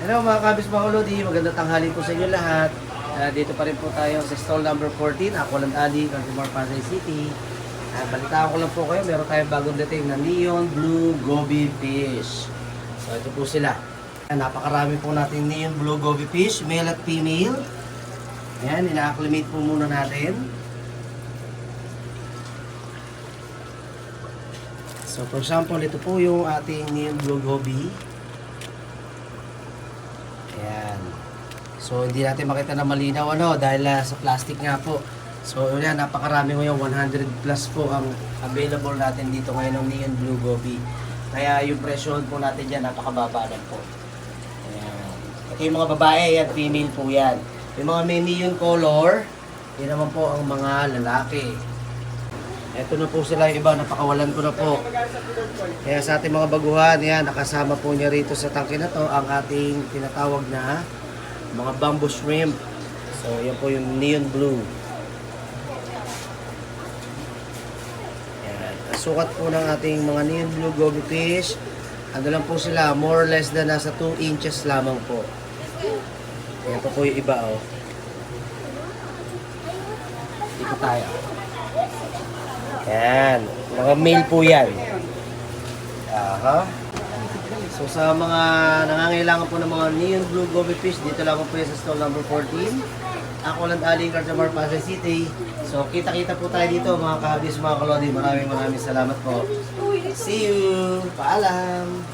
Hello mga kabis mga kulodi, magandang tanghali po sa inyo lahat. Dito pa rin po tayo sa stall number 14, Aqualand Alley, Consumer Pasay City. Balitaan ko lang po kayo, meron tayong bagong dating na Neon Blue Goby Fish. So ito po sila. Napakarami po natin Neon Blue Goby Fish, male at female. Ayan, ina-acclimate po muna natin. So for example, ito po yung ating Neon Blue Goby. Ayan. So hindi natin makita na malinaw dahil sa plastic nga po. So yan, napakarami ngayon, 100 plus po ang available natin dito ngayon ng Neon Blue Goby. Kaya yung presyo po natin dyan, napakababa lang po. Ayan. Ito yung mga babae, yan, female po yan. Yung mga may neon color, yun naman po ang mga lalaki. Ito na po sila, yung iba, napakawalan ko na po. Kaya sa ating mga baguhan, yan, nakasama po niya rito sa tangke na to ang ating tinatawag na mga bamboo shrimp. So yan po yung neon blue. Yan. Ang sukat po ng ating mga neon blue goby fish, ano lang po sila, more or less na nasa 2 inches lamang po. Yan po yung iba, oh. Dito tayo. Yan. Mga male po yan. Aha. So sa mga nangangailangan po ng mga Neon Blue Goby Fish, dito lang po yan sa stall number 14. Aqualand Alley, Consumer Pasay City. So kita-kita po tayo dito mga kahabis, mga kalodi. Maraming salamat po. See you! Paalam!